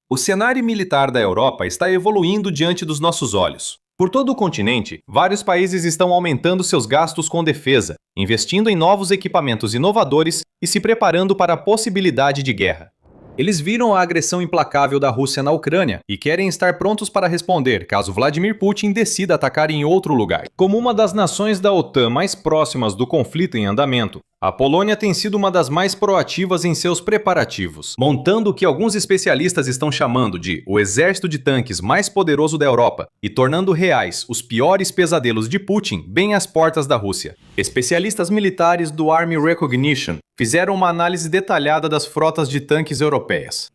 O cenário militar da Europa está evoluindo diante dos nossos olhos. Por todo o continente, vários países estão aumentando seus gastos com defesa, investindo em novos equipamentos inovadores e se preparando para a possibilidade de guerra. Eles viram a agressão implacável da Rússia na Ucrânia e querem estar prontos para responder caso Vladimir Putin decida atacar em outro lugar. Como uma das nações da OTAN mais próximas do conflito em andamento, a Polônia tem sido uma das mais proativas em seus preparativos, montando o que alguns especialistas estão chamando de o exército de tanques mais poderoso da Europa e tornando reais os piores pesadelos de Putin bem às portas da Rússia. Especialistas militares do Army Recognition fizeram uma análise detalhada das frotas de tanques europeias.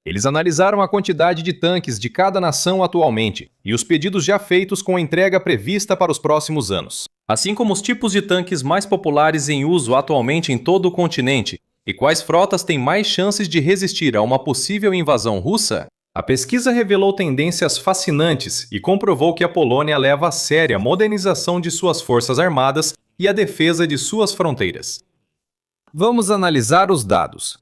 Eles analisaram a quantidade de tanques de cada nação atualmente e os pedidos já feitos com a entrega prevista para os próximos anos, assim como os tipos de tanques mais populares em uso atualmente em todo o continente e quais frotas têm mais chances de resistir a uma possível invasão russa. A pesquisa revelou tendências fascinantes e comprovou que a Polônia leva a sério a modernização de suas forças armadas e a defesa de suas fronteiras. Vamos analisar os dados.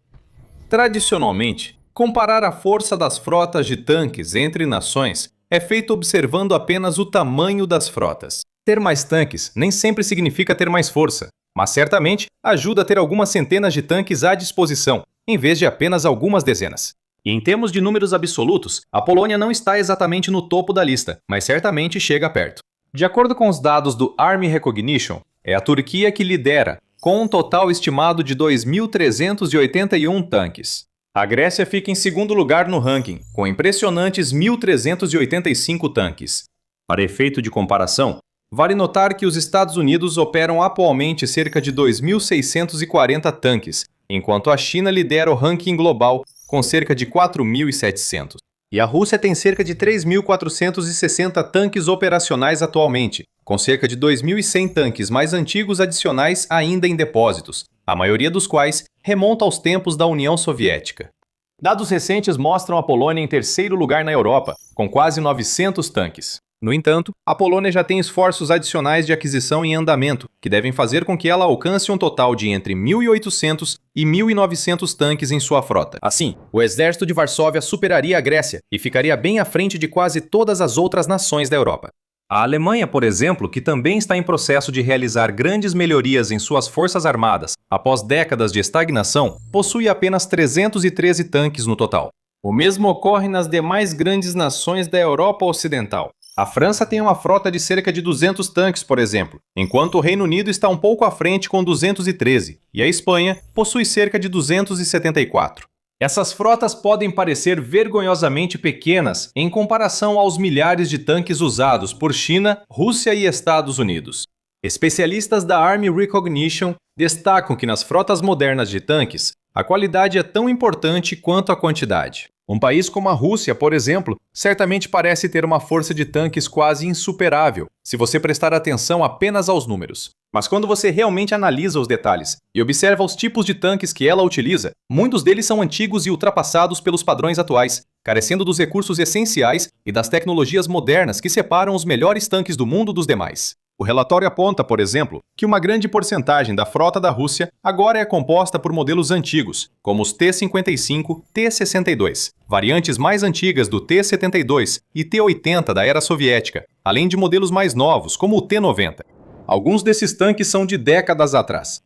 Tradicionalmente, comparar a força das frotas de tanques entre nações é feito observando apenas o tamanho das frotas. Ter mais tanques nem sempre significa ter mais força, mas certamente ajuda a ter algumas centenas de tanques à disposição, em vez de apenas algumas dezenas. E em termos de números absolutos, a Polônia não está exatamente no topo da lista, mas certamente chega perto. De acordo com os dados do Army Recognition, é a Turquia que lidera, com um total estimado de 2.381 tanques. A Grécia fica em segundo lugar no ranking, com impressionantes 1.385 tanques. Para efeito de comparação, vale notar que os Estados Unidos operam atualmente cerca de 2.640 tanques, enquanto a China lidera o ranking global com cerca de 4.700. E a Rússia tem cerca de 3.460 tanques operacionais atualmente, com cerca de 2.100 tanques mais antigos adicionais ainda em depósitos, a maioria dos quais remonta aos tempos da União Soviética. Dados recentes mostram a Polônia em terceiro lugar na Europa, com quase 900 tanques. No entanto, a Polônia já tem esforços adicionais de aquisição em andamento, que devem fazer com que ela alcance um total de entre 1.800 e 1.900 tanques em sua frota. Assim, o exército de Varsóvia superaria a Grécia e ficaria bem à frente de quase todas as outras nações da Europa. A Alemanha, por exemplo, que também está em processo de realizar grandes melhorias em suas forças armadas após décadas de estagnação, possui apenas 313 tanques no total. O mesmo ocorre nas demais grandes nações da Europa Ocidental. A França tem uma frota de cerca de 200 tanques, por exemplo, enquanto o Reino Unido está um pouco à frente com 213, e a Espanha possui cerca de 274. Essas frotas podem parecer vergonhosamente pequenas em comparação aos milhares de tanques usados por China, Rússia e Estados Unidos. Especialistas da Army Recognition destacam que nas frotas modernas de tanques, a qualidade é tão importante quanto a quantidade. Um país como a Rússia, por exemplo, certamente parece ter uma força de tanques quase insuperável, se você prestar atenção apenas aos números. Mas quando você realmente analisa os detalhes e observa os tipos de tanques que ela utiliza, muitos deles são antigos e ultrapassados pelos padrões atuais, carecendo dos recursos essenciais e das tecnologias modernas que separam os melhores tanques do mundo dos demais. O relatório aponta, por exemplo, que uma grande porcentagem da frota da Rússia agora é composta por modelos antigos, como os T-55, T-62, variantes mais antigas do T-72 e T-80 da era soviética, além de modelos mais novos, como o T-90. Alguns desses tanques são de décadas atrás.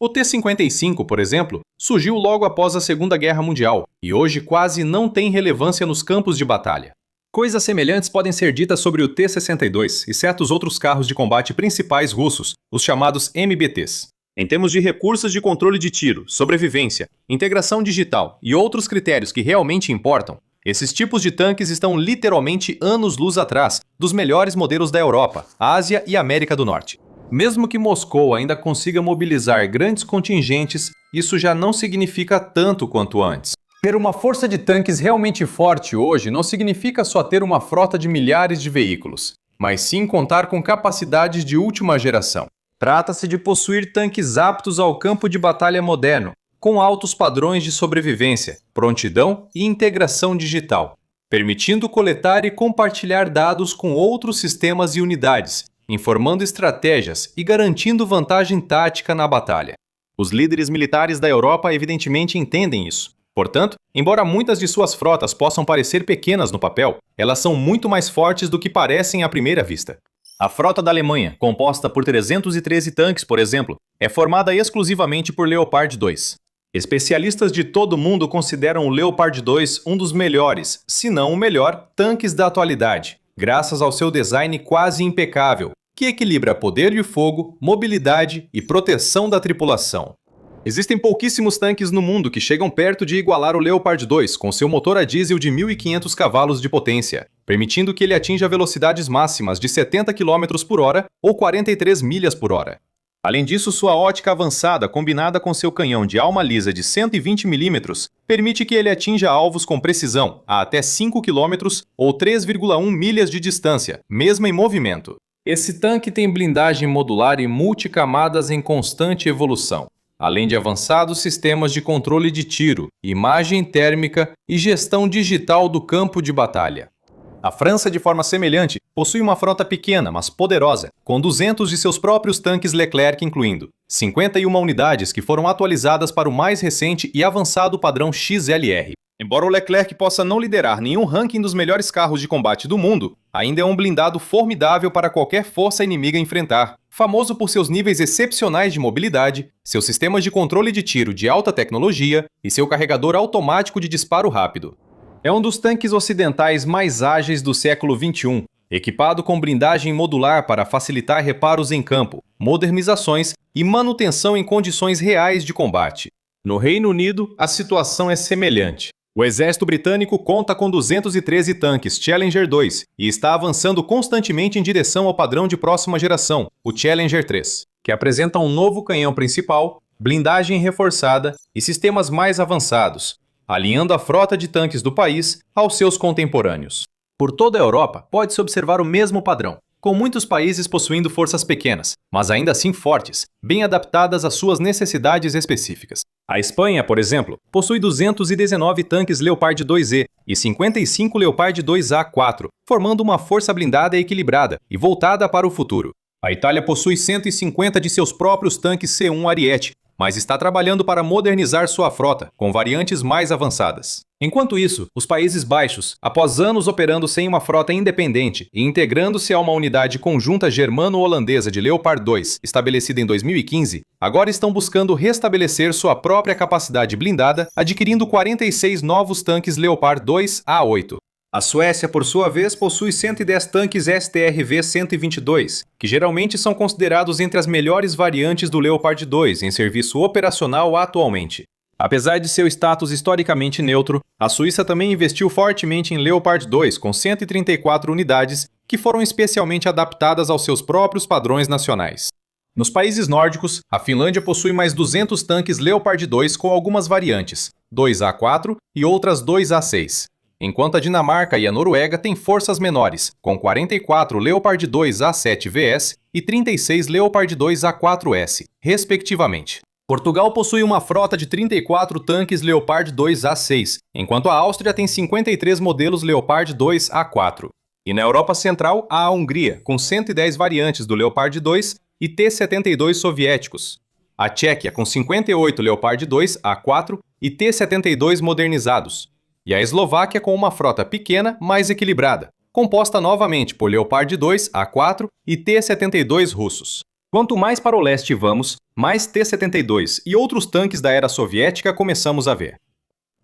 O T-55, por exemplo, surgiu logo após a Segunda Guerra Mundial e hoje quase não tem relevância nos campos de batalha. Coisas semelhantes podem ser ditas sobre o T-62 e certos outros carros de combate principais russos, os chamados MBTs. Em termos de recursos de controle de tiro, sobrevivência, integração digital e outros critérios que realmente importam, esses tipos de tanques estão literalmente anos-luz atrás dos melhores modelos da Europa, Ásia e América do Norte. Mesmo que Moscou ainda consiga mobilizar grandes contingentes, isso já não significa tanto quanto antes. Ter uma força de tanques realmente forte hoje não significa só ter uma frota de milhares de veículos, mas sim contar com capacidades de última geração. Trata-se de possuir tanques aptos ao campo de batalha moderno, com altos padrões de sobrevivência, prontidão e integração digital, permitindo coletar e compartilhar dados com outros sistemas e unidades, informando estratégias e garantindo vantagem tática na batalha. Os líderes militares da Europa evidentemente entendem isso. Portanto, embora muitas de suas frotas possam parecer pequenas no papel, elas são muito mais fortes do que parecem à primeira vista. A frota da Alemanha, composta por 313 tanques, por exemplo, é formada exclusivamente por Leopard 2. Especialistas de todo o mundo consideram o Leopard 2 um dos melhores, se não o melhor, tanques da atualidade, graças ao seu design quase impecável, que equilibra poder de fogo, mobilidade e proteção da tripulação. Existem pouquíssimos tanques no mundo que chegam perto de igualar o Leopard 2 com seu motor a diesel de 1.500 cavalos de potência, permitindo que ele atinja velocidades máximas de 70 km por hora ou 43 milhas por hora. Além disso, sua ótica avançada, combinada com seu canhão de alma lisa de 120 mm, permite que ele atinja alvos com precisão a até 5 km ou 3,1 milhas de distância, mesmo em movimento. Esse tanque tem blindagem modular e multicamadas em constante evolução, além de avançados sistemas de controle de tiro, imagem térmica e gestão digital do campo de batalha. A França, de forma semelhante, possui uma frota pequena, mas poderosa, com 200 de seus próprios tanques Leclerc incluindo, 51 unidades que foram atualizadas para o mais recente e avançado padrão XLR. Embora o Leclerc possa não liderar nenhum ranking dos melhores carros de combate do mundo, ainda é um blindado formidável para qualquer força inimiga enfrentar, famoso por seus níveis excepcionais de mobilidade, seus sistemas de controle de tiro de alta tecnologia e seu carregador automático de disparo rápido. É um dos tanques ocidentais mais ágeis do século XXI, equipado com blindagem modular para facilitar reparos em campo, modernizações e manutenção em condições reais de combate. No Reino Unido, a situação é semelhante. O exército britânico conta com 213 tanques Challenger 2 e está avançando constantemente em direção ao padrão de próxima geração, o Challenger 3, que apresenta um novo canhão principal, blindagem reforçada e sistemas mais avançados, alinhando a frota de tanques do país aos seus contemporâneos. Por toda a Europa, pode-se observar o mesmo padrão, com muitos países possuindo forças pequenas, mas ainda assim fortes, bem adaptadas às suas necessidades específicas. A Espanha, por exemplo, possui 219 tanques Leopard 2E e 55 Leopard 2A4, formando uma força blindada e equilibrada e voltada para o futuro. A Itália possui 150 de seus próprios tanques C1 Ariete, mas está trabalhando para modernizar sua frota, com variantes mais avançadas. Enquanto isso, os Países Baixos, após anos operando sem uma frota independente e integrando-se a uma unidade conjunta germano-holandesa de Leopard 2, estabelecida em 2015, agora estão buscando restabelecer sua própria capacidade blindada, adquirindo 46 novos tanques Leopard 2A8. A Suécia, por sua vez, possui 110 tanques STRV-122, que geralmente são considerados entre as melhores variantes do Leopard 2 em serviço operacional atualmente. Apesar de seu status historicamente neutro, a Suíça também investiu fortemente em Leopard 2 com 134 unidades que foram especialmente adaptadas aos seus próprios padrões nacionais. Nos países nórdicos, a Finlândia possui mais 200 tanques Leopard 2 com algumas variantes, 2A4 e outras 2A6. Enquanto a Dinamarca e a Noruega têm forças menores, com 44 Leopard 2 A7VS e 36 Leopard 2 A4S, respectivamente. Portugal possui uma frota de 34 tanques Leopard 2 A6, enquanto a Áustria tem 53 modelos Leopard 2 A4. E na Europa Central, há a Hungria, com 110 variantes do Leopard 2 e T-72 soviéticos. A Tchequia, com 58 Leopard 2 A4 e T-72 modernizados. E a Eslováquia com uma frota pequena, mais equilibrada, composta novamente por Leopard 2 A4 e T-72 russos. Quanto mais para o leste vamos, mais T-72 e outros tanques da era soviética começamos a ver.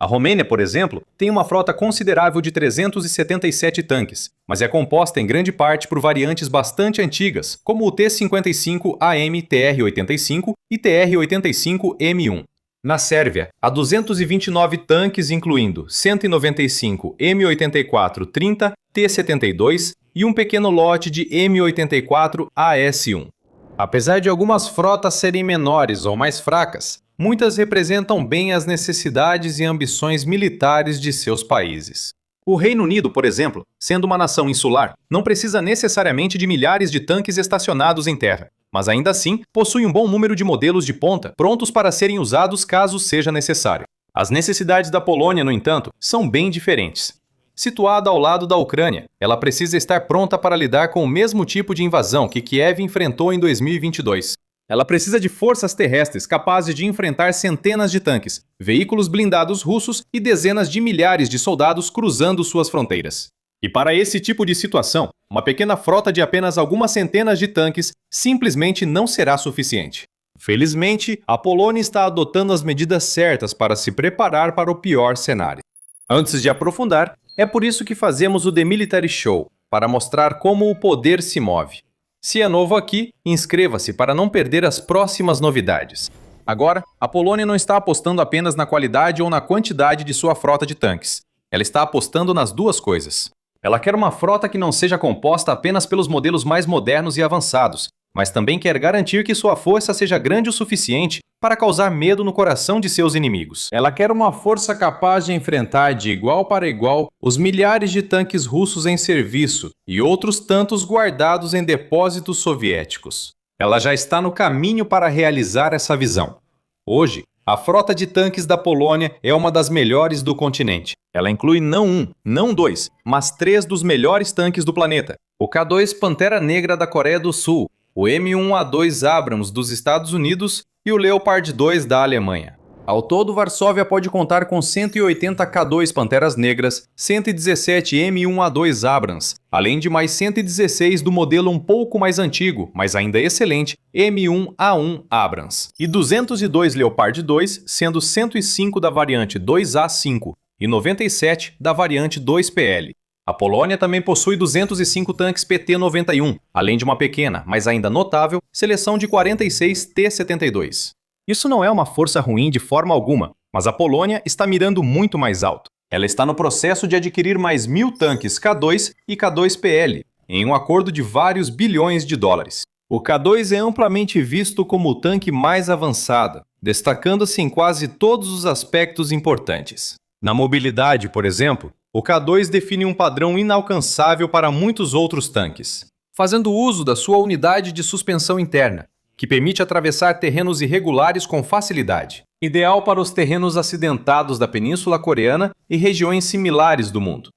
A Romênia, por exemplo, tem uma frota considerável de 377 tanques, mas é composta em grande parte por variantes bastante antigas, como o T-55AM TR-85 e TR-85 M1. Na Sérvia, há 229 tanques, incluindo 195 M84-30 T-72 e um pequeno lote de M84 AS-1. Apesar de algumas frotas serem menores ou mais fracas, muitas representam bem as necessidades e ambições militares de seus países. O Reino Unido, por exemplo, sendo uma nação insular, não precisa necessariamente de milhares de tanques estacionados em terra, mas ainda assim possui um bom número de modelos de ponta prontos para serem usados caso seja necessário. As necessidades da Polônia, no entanto, são bem diferentes. Situada ao lado da Ucrânia, ela precisa estar pronta para lidar com o mesmo tipo de invasão que Kiev enfrentou em 2022. Ela precisa de forças terrestres capazes de enfrentar centenas de tanques, veículos blindados russos e dezenas de milhares de soldados cruzando suas fronteiras. E para esse tipo de situação, uma pequena frota de apenas algumas centenas de tanques simplesmente não será suficiente. Felizmente, a Polônia está adotando as medidas certas para se preparar para o pior cenário. Antes de aprofundar, é por isso que fazemos o The Military Show, para mostrar como o poder se move. Se é novo aqui, inscreva-se para não perder as próximas novidades. Agora, a Polônia não está apostando apenas na qualidade ou na quantidade de sua frota de tanques. Ela está apostando nas duas coisas. Ela quer uma frota que não seja composta apenas pelos modelos mais modernos e avançados, mas também quer garantir que sua força seja grande o suficiente para causar medo no coração de seus inimigos. Ela quer uma força capaz de enfrentar de igual para igual os milhares de tanques russos em serviço e outros tantos guardados em depósitos soviéticos. Ela já está no caminho para realizar essa visão. Hoje, a frota de tanques da Polônia é uma das melhores do continente. Ela inclui não um, não dois, mas 3 dos melhores tanques do planeta. O K2 Pantera Negra da Coreia do Sul, o M1A2 Abrams dos Estados Unidos e o Leopard 2 da Alemanha. Ao todo, Varsóvia pode contar com 180 K2 Panteras Negras, 117 M1A2 Abrams, além de mais 116 do modelo um pouco mais antigo, mas ainda excelente, M1A1 Abrams, e 202 Leopard 2, sendo 105 da variante 2A5 e 97 da variante 2PL. A Polônia também possui 205 tanques PT-91, além de uma pequena, mas ainda notável, seleção de 46 T-72. Isso não é uma força ruim de forma alguma, mas a Polônia está mirando muito mais alto. Ela está no processo de adquirir mais 1.000 tanques K2 e K2PL, em um acordo de vários bilhões de dólares. O K2 é amplamente visto como o tanque mais avançado, destacando-se em quase todos os aspectos importantes. Na mobilidade, por exemplo, o K2 define um padrão inalcançável para muitos outros tanques, fazendo uso da sua unidade de suspensão interna, que permite atravessar terrenos irregulares com facilidade, ideal para os terrenos acidentados da Península Coreana e regiões similares do mundo.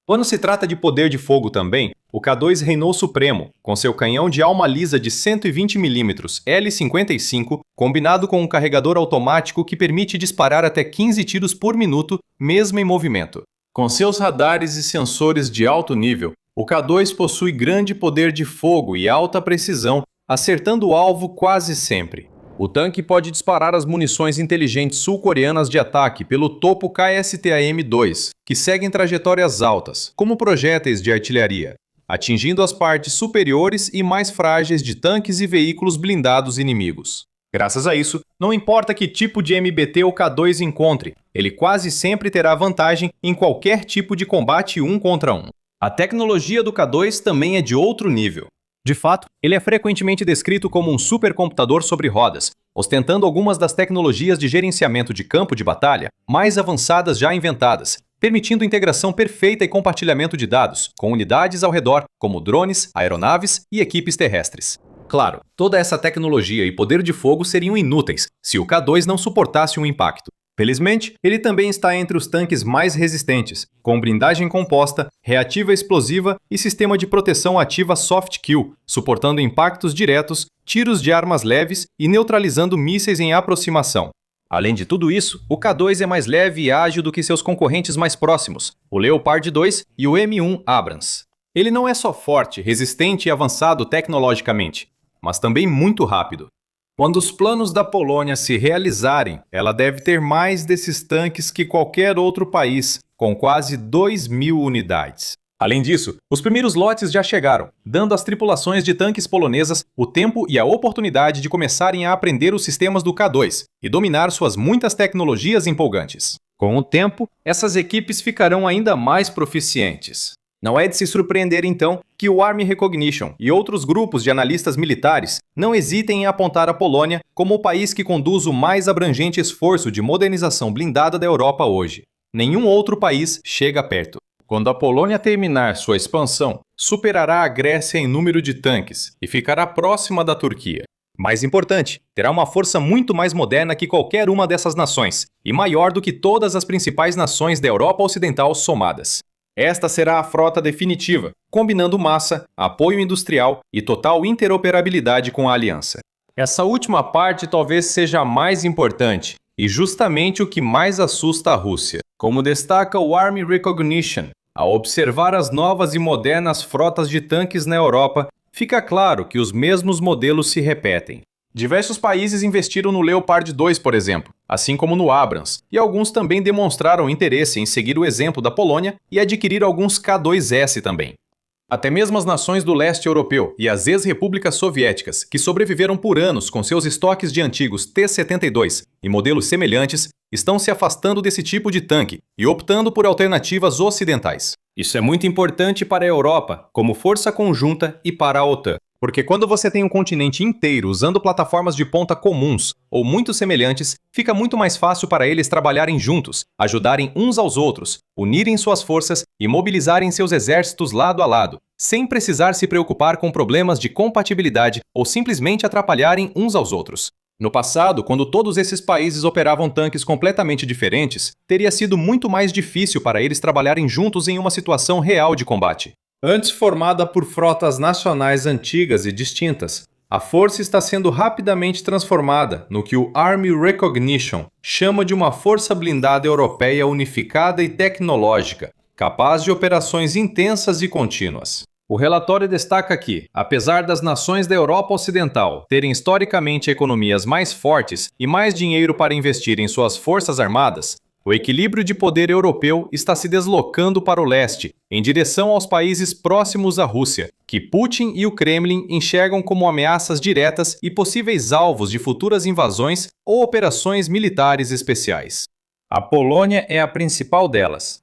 Quando se trata de poder de fogo também, o K2 reinou supremo, com seu canhão de alma lisa de 120 mm L55, combinado com um carregador automático que permite disparar até 15 tiros por minuto, mesmo em movimento. Com seus radares e sensores de alto nível, o K2 possui grande poder de fogo e alta precisão, acertando o alvo quase sempre. O tanque pode disparar as munições inteligentes sul-coreanas de ataque pelo topo KSTAM-2, que seguem trajetórias altas, como projéteis de artilharia, atingindo as partes superiores e mais frágeis de tanques e veículos blindados inimigos. Graças a isso, não importa que tipo de MBT o K2 encontre, ele quase sempre terá vantagem em qualquer tipo de combate 1 contra 1. A tecnologia do K2 também é de outro nível. De fato, ele é frequentemente descrito como um supercomputador sobre rodas, ostentando algumas das tecnologias de gerenciamento de campo de batalha mais avançadas já inventadas, permitindo integração perfeita e compartilhamento de dados, com unidades ao redor, como drones, aeronaves e equipes terrestres. Claro, toda essa tecnologia e poder de fogo seriam inúteis se o K2 não suportasse um impacto. Felizmente, ele também está entre os tanques mais resistentes, com blindagem composta, reativa explosiva e sistema de proteção ativa soft kill, suportando impactos diretos, tiros de armas leves e neutralizando mísseis em aproximação. Além de tudo isso, o K2 é mais leve e ágil do que seus concorrentes mais próximos, o Leopard 2 e o M1 Abrams. Ele não é só forte, resistente e avançado tecnologicamente, mas também muito rápido. Quando os planos da Polônia se realizarem, ela deve ter mais desses tanques que qualquer outro país, com quase 2.000 unidades. Além disso, os primeiros lotes já chegaram, dando às tripulações de tanques polonesas o tempo e a oportunidade de começarem a aprender os sistemas do K2 e dominar suas muitas tecnologias empolgantes. Com o tempo, essas equipes ficarão ainda mais proficientes. Não é de se surpreender, então, que o Army Recognition e outros grupos de analistas militares não hesitem em apontar a Polônia como o país que conduz o mais abrangente esforço de modernização blindada da Europa hoje. Nenhum outro país chega perto. Quando a Polônia terminar sua expansão, superará a Grécia em número de tanques e ficará próxima da Turquia. Mais importante, terá uma força muito mais moderna que qualquer uma dessas nações e maior do que todas as principais nações da Europa Ocidental somadas. Esta será a frota definitiva, combinando massa, apoio industrial e total interoperabilidade com a aliança. Essa última parte talvez seja a mais importante, e justamente o que mais assusta a Rússia. Como destaca o Army Recognition, ao observar as novas e modernas frotas de tanques na Europa, fica claro que os mesmos modelos se repetem. Diversos países investiram no Leopard 2, por exemplo, assim como no Abrams, e alguns também demonstraram interesse em seguir o exemplo da Polônia e adquirir alguns K2S também. Até mesmo as nações do leste europeu e as ex-repúblicas soviéticas, que sobreviveram por anos com seus estoques de antigos T-72 e modelos semelhantes, estão se afastando desse tipo de tanque e optando por alternativas ocidentais. Isso é muito importante para a Europa, como força conjunta, e para a OTAN. Porque quando você tem um continente inteiro usando plataformas de ponta comuns ou muito semelhantes, fica muito mais fácil para eles trabalharem juntos, ajudarem uns aos outros, unirem suas forças e mobilizarem seus exércitos lado a lado, sem precisar se preocupar com problemas de compatibilidade ou simplesmente atrapalharem uns aos outros. No passado, quando todos esses países operavam tanques completamente diferentes, teria sido muito mais difícil para eles trabalharem juntos em uma situação real de combate. Antes formada por frotas nacionais antigas e distintas, a força está sendo rapidamente transformada no que o Army Recognition chama de uma força blindada europeia unificada e tecnológica, capaz de operações intensas e contínuas. O relatório destaca que, apesar das nações da Europa Ocidental terem historicamente economias mais fortes e mais dinheiro para investir em suas forças armadas, o equilíbrio de poder europeu está se deslocando para o leste, em direção aos países próximos à Rússia, que Putin e o Kremlin enxergam como ameaças diretas e possíveis alvos de futuras invasões ou operações militares especiais. A Polônia é a principal delas.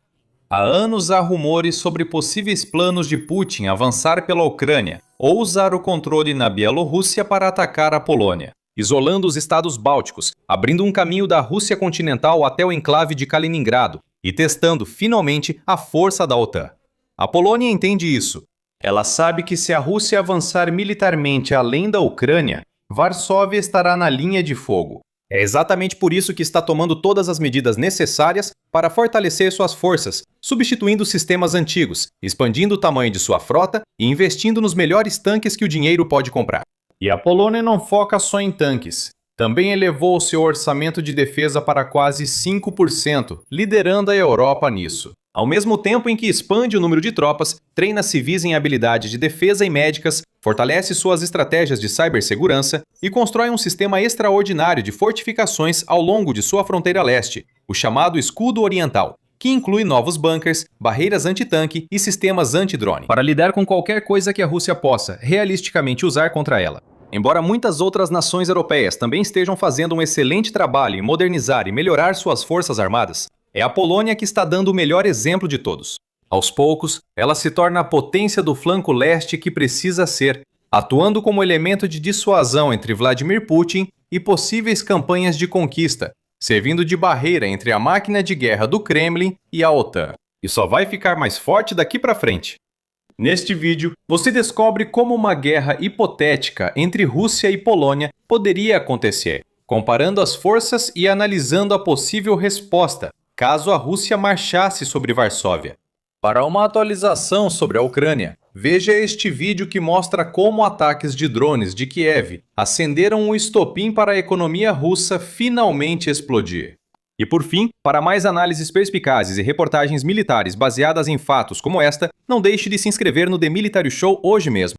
Há anos há rumores sobre possíveis planos de Putin avançar pela Ucrânia ou usar o controle na Bielorrússia para atacar a Polônia, isolando os estados bálticos, abrindo um caminho da Rússia continental até o enclave de Kaliningrado e testando, finalmente, a força da OTAN. A Polônia entende isso. Ela sabe que se a Rússia avançar militarmente além da Ucrânia, Varsóvia estará na linha de fogo. É exatamente por isso que está tomando todas as medidas necessárias para fortalecer suas forças, substituindo sistemas antigos, expandindo o tamanho de sua frota e investindo nos melhores tanques que o dinheiro pode comprar. E a Polônia não foca só em tanques. Também elevou seu orçamento de defesa para quase 5%, liderando a Europa nisso. Ao mesmo tempo em que expande o número de tropas, treina civis em habilidades de defesa e médicas, fortalece suas estratégias de cibersegurança e constrói um sistema extraordinário de fortificações ao longo de sua fronteira leste, o chamado Escudo Oriental, que inclui novos bunkers, barreiras anti-tanque e sistemas anti-drone, para lidar com qualquer coisa que a Rússia possa realisticamente usar contra ela. Embora muitas outras nações europeias também estejam fazendo um excelente trabalho em modernizar e melhorar suas forças armadas, é a Polônia que está dando o melhor exemplo de todos. Aos poucos, ela se torna a potência do flanco leste que precisa ser, atuando como elemento de dissuasão entre Vladimir Putin e possíveis campanhas de conquista, servindo de barreira entre a máquina de guerra do Kremlin e a OTAN. E só vai ficar mais forte daqui para frente. Neste vídeo, você descobre como uma guerra hipotética entre Rússia e Polônia poderia acontecer, comparando as forças e analisando a possível resposta, caso a Rússia marchasse sobre Varsóvia. Para uma atualização sobre a Ucrânia, veja este vídeo que mostra como ataques de drones de Kiev acenderam o estopim para a economia russa finalmente explodir. E por fim, para mais análises perspicazes e reportagens militares baseadas em fatos como esta, não deixe de se inscrever no The Military Show hoje mesmo.